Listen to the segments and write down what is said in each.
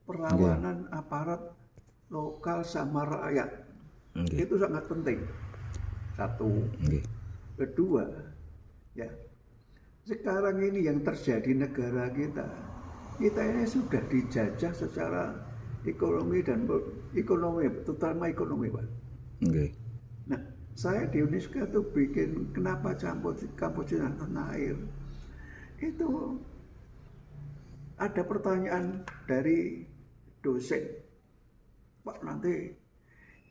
perlawanan aparat lokal sama rakyat. Itu sangat penting. Satu. Kedua, ya sekarang ini yang terjadi negara kita ini sudah dijajah secara ekonomi dan ekonomi, terutama ekonomi, Pak. Nah, saya di UNESCO itu bikin kenapa kampus di tanah air. Itu ada pertanyaan dari dosen, Pak, nanti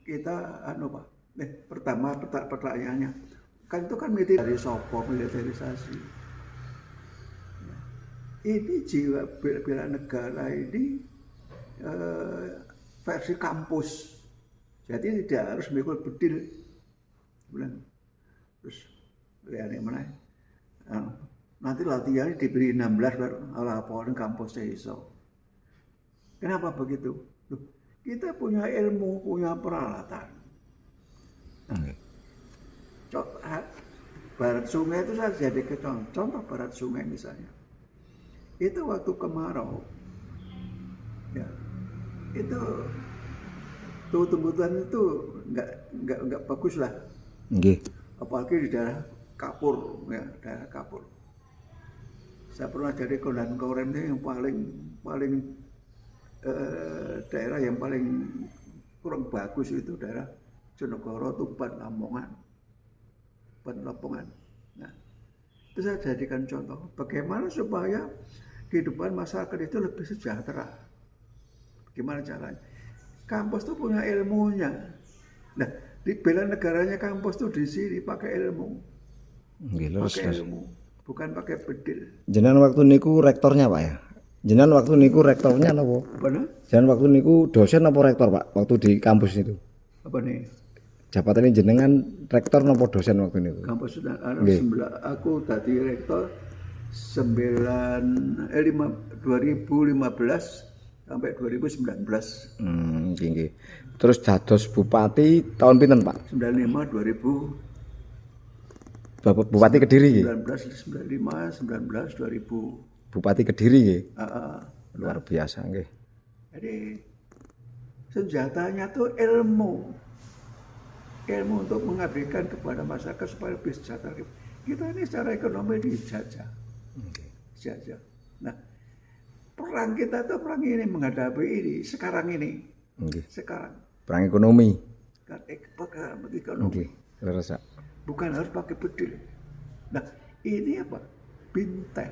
kita Pak. Pertama pertanyaannya kan itu kan militerisasi. Ini jiwa bela negara ini versi kampus. Jadi tidak harus mikul bedil. Terus lihat mana? Nanti latihan diberi 16 laporan kampus iso. Kenapa begitu? Kita punya ilmu, punya peralatan. Barat sungai itu saya jadi contoh barat sungai misalnya. Itu waktu kemarau, ya, itu tumbuhan itu nggak bagus lah. Apalagi di daerah kapur, ya, daerah kapur. Saya pernah jadi komandan korem yang paling daerah yang paling kurang bagus itu daerah Jonegoro, Tuban, Lamongan. Nah, itu saya jadikan contoh bagaimana supaya kehidupan masyarakat itu lebih sejahtera. Gimana caranya? Kampus itu punya ilmunya. Nah, di bela negaranya kampus itu di sini pakai ilmu. Pakai ilmu, bukan pakai bedil. Jenengan waktu niku rektornya, Pak ya? Jenengan waktu niku rektornya apa? Jenengan waktu niku dosen apa rektor, Pak? Waktu di kampus itu. Apa nih? Jabatannya jenengan rektor apa dosen waktu niku? Kampus sudah aku tadi rektor 2015 sampai 2019. Nggih. Terus dados bupati tahun pinten, Pak? 95 2000. Bapak Bupati Kediri nggih. 1995 19 2000. Bupati Kediri nggih. Luar biasa nggih. Jadi senjatanya tuh ilmu untuk mengabdikan kepada masyarakat supaya lebih sejahtera. Kita ini secara ekonomi dijajah. Dijajah. Nah, perang kita tuh perang ini menghadapi ini sekarang ini. Sekarang. Perang ekonomi. Perang ekonomi. Bukan harus pakai bedil. Nah, ini apa? Bintang.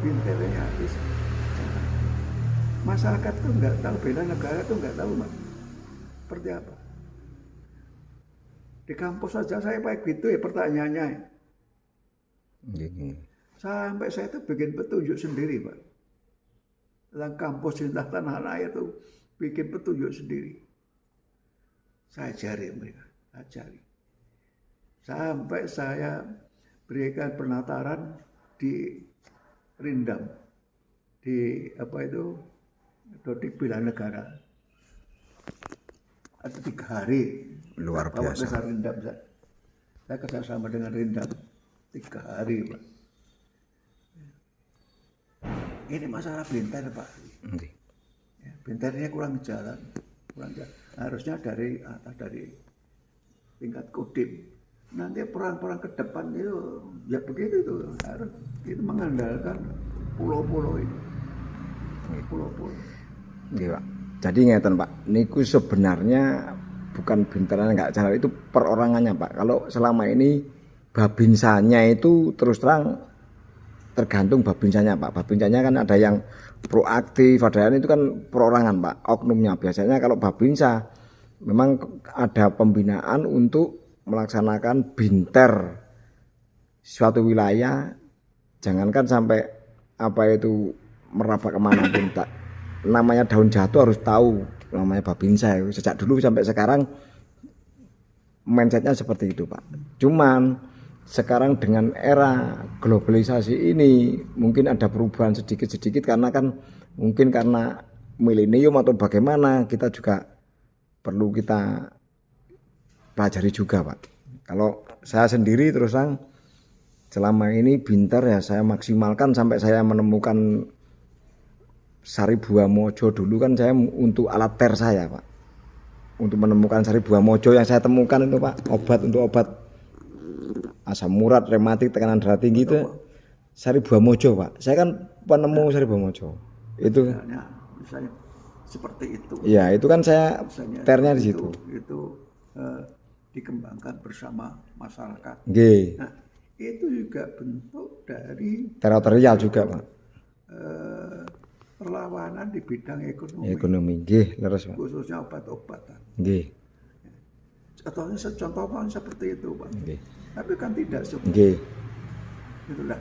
Bintangnya habis. Masyarakat tuh nggak tahu, bela negara tuh nggak tahu, Mas. Seperti apa? Di kampus saja saya pakai gitu ya pertanyaannya. Sampai saya tuh bikin petunjuk sendiri, Pak. Tentang kampus di tanah air tuh bikin petunjuk sendiri. Saya ajari mereka, sampai saya berikan penataran di Rindam, di Dodik Bela Negara. Ada 3 hari. Luar biasa. Rindam, saya kerjasama dengan Rindam 3 hari, Pak. Ini masalah bintar, Pak. Ya, bintarnya kurang jalan. Harusnya dari tingkat kodim. Nanti perang-perang ke depan itu ya begitu tuh, harus itu mengandalkan pulau-pulau ini. Pulau-pulau. Iya, Pak. Jadi ngeten, Pak. Niku sebenarnya bukan bintaran nggak jalan, itu perorangannya, Pak. Kalau selama ini babinsanya itu terus terang tergantung babinsanya, Pak. Babinsanya kan ada yang proaktif, ada yang itu kan perorangan, Pak. Oknumnya biasanya kalau babinsa memang ada pembinaan untuk melaksanakan binter suatu wilayah, jangankan sampai meraba kemanapun, tak namanya daun jatuh harus tahu namanya babinsa. Sejak dulu sampai sekarang mindsetnya seperti itu, Pak. Cuman sekarang dengan era globalisasi ini mungkin ada perubahan sedikit-sedikit karena kan mungkin karena milenium atau bagaimana, kita juga perlu kita pelajari juga, Pak. Kalau saya sendiri terus terang selama ini bintar ya saya maksimalkan sampai saya menemukan Sari Buah Mojo dulu kan saya untuk alat ter saya Pak. Untuk menemukan Sari Buah Mojo yang saya temukan itu Pak, untuk obat asam urat, rematik, tekanan darah tinggi itu Sari Buah Mojo Pak. Saya kan penemu Sari Buah Mojo. Itu misalnya seperti itu. Iya, itu kan saya Misalnya ternya di situ. Itu dikembangkan bersama masyarakat. Nggih. Nah, itu juga bentuk dari Teritorial juga Pak. perlawanan di bidang ekonomi. Ekonomi, nggih, leres Pak. Khususnya obat-obatan. Nggih. Contohnya seperti itu Pak. Nggih. Tapi kan tidak seperti Nggih. itulah.